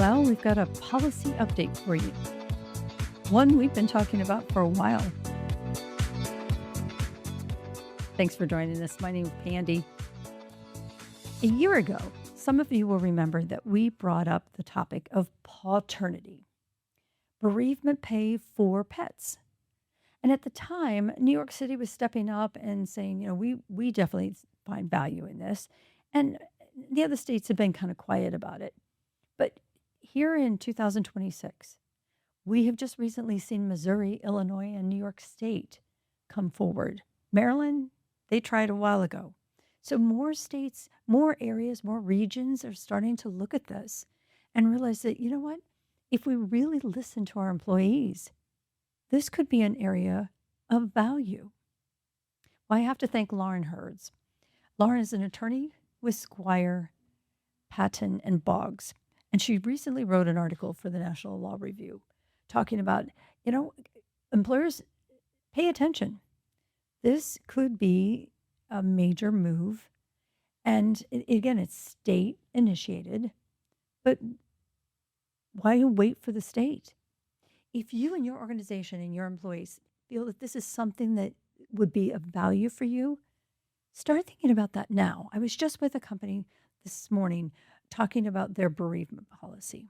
Well, we've got a policy update for you. One we've been talking about for a while. Thanks for joining us. My name is Pandy. A year ago, some of you will remember that we brought up the topic of Pawternity, bereavement pay for pets. And at the time, New York City was stepping up and saying, we definitely find value in this. And the other states have been kind of quiet about it. But here in 2026, we have just recently seen Missouri, Illinois, and New York State come forward. Maryland, they tried a while ago. So more states, more areas, more regions are starting to look at this and realize that, you know what? If we really listen to our employees, this could be an area of value. Well, I have to thank Lauren Herds. Lauren is an attorney with Squire, Patton, and Boggs. And she recently wrote an article for the National Law Review talking about, employers, pay attention. This could be a major move. And again, it's state initiated, but why wait for the state? If you and your organization and your employees feel that this is something that would be of value for you, start thinking about that now. I was just with a company this morning talking about their bereavement policy.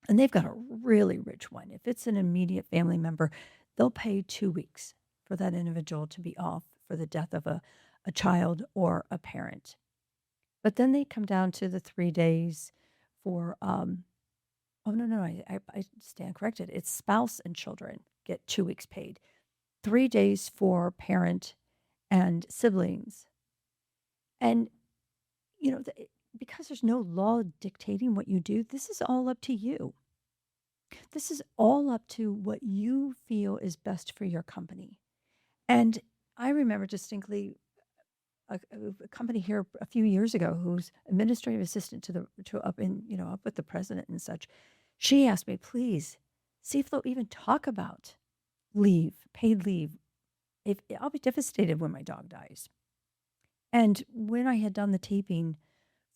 And they've got a really rich one. If it's an immediate family member, they'll pay 2 weeks for that individual to be off for the death of a child or a parent. But then they come down to the 3 days for, I stand corrected. It's spouse and children get 2 weeks paid, 3 days for parent and siblings. And, because there's no law dictating what you do, this is all up to you. This is all up to what you feel is best for your company. And I remember distinctly a company here a few years ago who's administrative assistant up with the president and such. She asked me, please see if they'll even talk about leave, paid leave. I'll be devastated when my dog dies. And when I had done the taping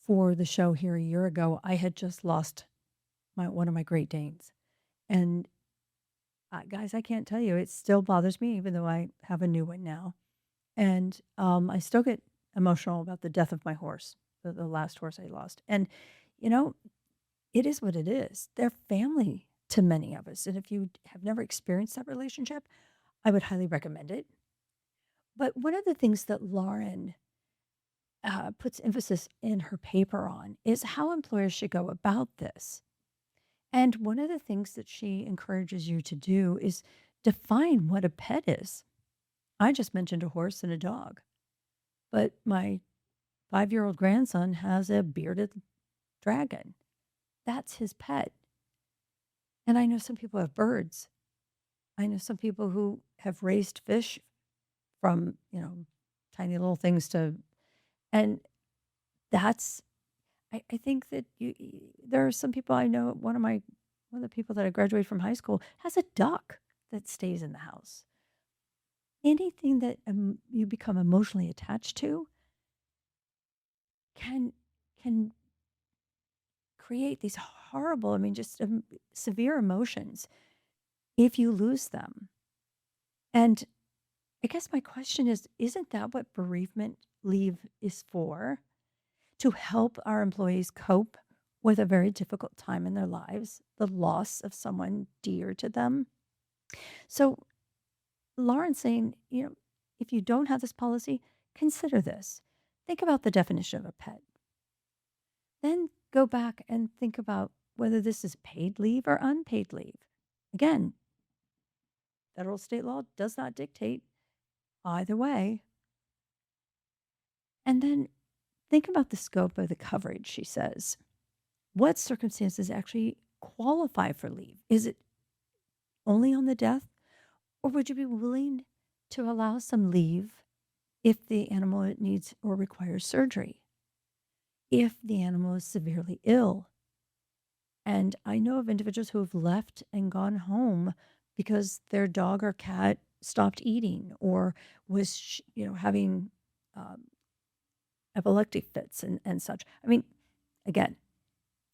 for the show here a year ago, I had just lost one of my Great Danes. And guys, I can't tell you, it still bothers me, even though I have a new one now. And I still get emotional about the death of my horse, the last horse I lost. And, it is what it is. They're family to many of us. And if you have never experienced that relationship, I would highly recommend it. But one of the things that Lauren puts emphasis in her paper on is how employers should go about this. And one of the things that she encourages you to do is define what a pet is. I just mentioned a horse and a dog, but my 5-year-old grandson has a bearded dragon. That's his pet. And I know some people have birds. I know some people who have raised fish from, tiny little things and that's, I think that there are some people I know. One of the people that I graduated from high school has a duck that stays in the house. Anything that you become emotionally attached to can create these horrible, just severe emotions if you lose them. And I guess my question is, isn't that what bereavement leave is for? To help our employees cope with a very difficult time in their lives, the loss of someone dear to them. So Lauren's saying, if you don't have this policy, consider this. Think about the definition of a pet. Then go back and think about whether this is paid leave or unpaid leave. Again, federal state law does not dictate either way. And then think about the scope of the coverage, she says. What circumstances actually qualify for leave? Is it only on the death? Or would you be willing to allow some leave if the animal needs or requires surgery? If the animal is severely ill? And I know of individuals who have left and gone home because their dog or cat stopped eating or was, having epileptic fits and such. Again,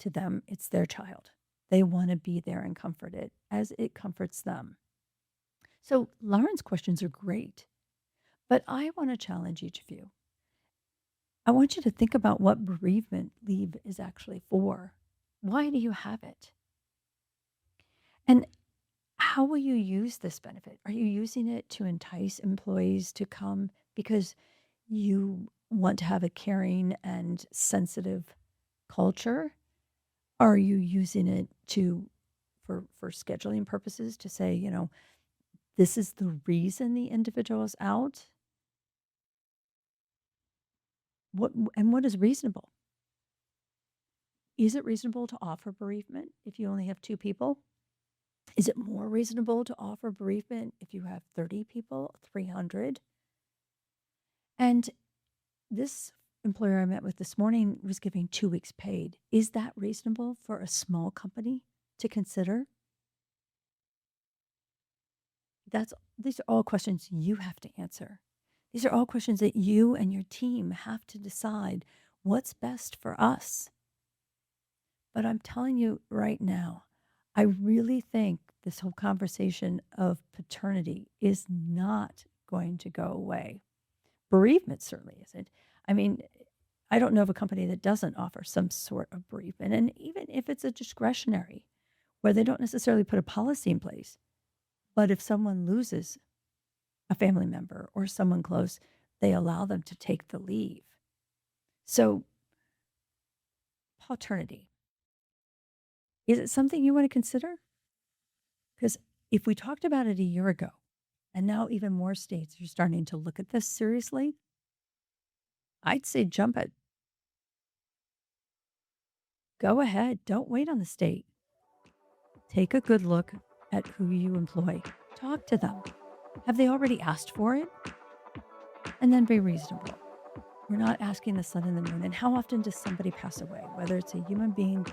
To them, it's their child. They want to be there and comfort it as it comforts them. So Lauren's questions are great, but I want to challenge each of you. I want you to think about what bereavement leave is actually for. Why do you have it? And how will you use this benefit? Are you using it to entice employees to come because you want to have a caring and sensitive culture? Are you using it for scheduling purposes to say, this is the reason the individual is out? What is reasonable? Is it reasonable to offer bereavement if you only have 2 people? Is it more reasonable to offer bereavement if you have 30 people, 300? And this employer I met with this morning was giving 2 weeks paid. Is that reasonable for a small company to consider? These are all questions you have to answer. These are all questions that you and your team have to decide what's best for us. But I'm telling you right now, I really think this whole conversation of paternity is not going to go away. Bereavement certainly isn't. I mean, I don't know of a company that doesn't offer some sort of bereavement. And even if it's a discretionary, where they don't necessarily put a policy in place, but if someone loses a family member or someone close, they allow them to take the leave. So, Pawternity, is it something you want to consider? Because if we talked about it a year ago, and now even more states are starting to look at this seriously, I'd say jump it. Go ahead. Don't wait on the state. Take a good look at who you employ. Talk to them. Have they already asked for it? And then be reasonable. We're not asking the sun and the moon. And how often does somebody pass away, whether it's a human being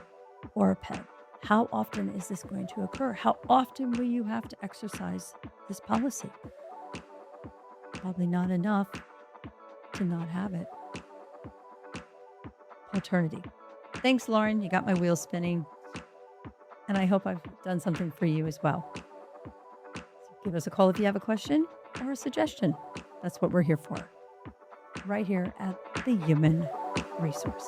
or a pet? How often is this going to occur? How often will you have to exercise this policy? Probably not enough to not have it. Pawternity. Thanks, Lauren. You got my wheels spinning. And I hope I've done something for you as well. So give us a call if you have a question or a suggestion. That's what we're here for. Right here at the Human Resource.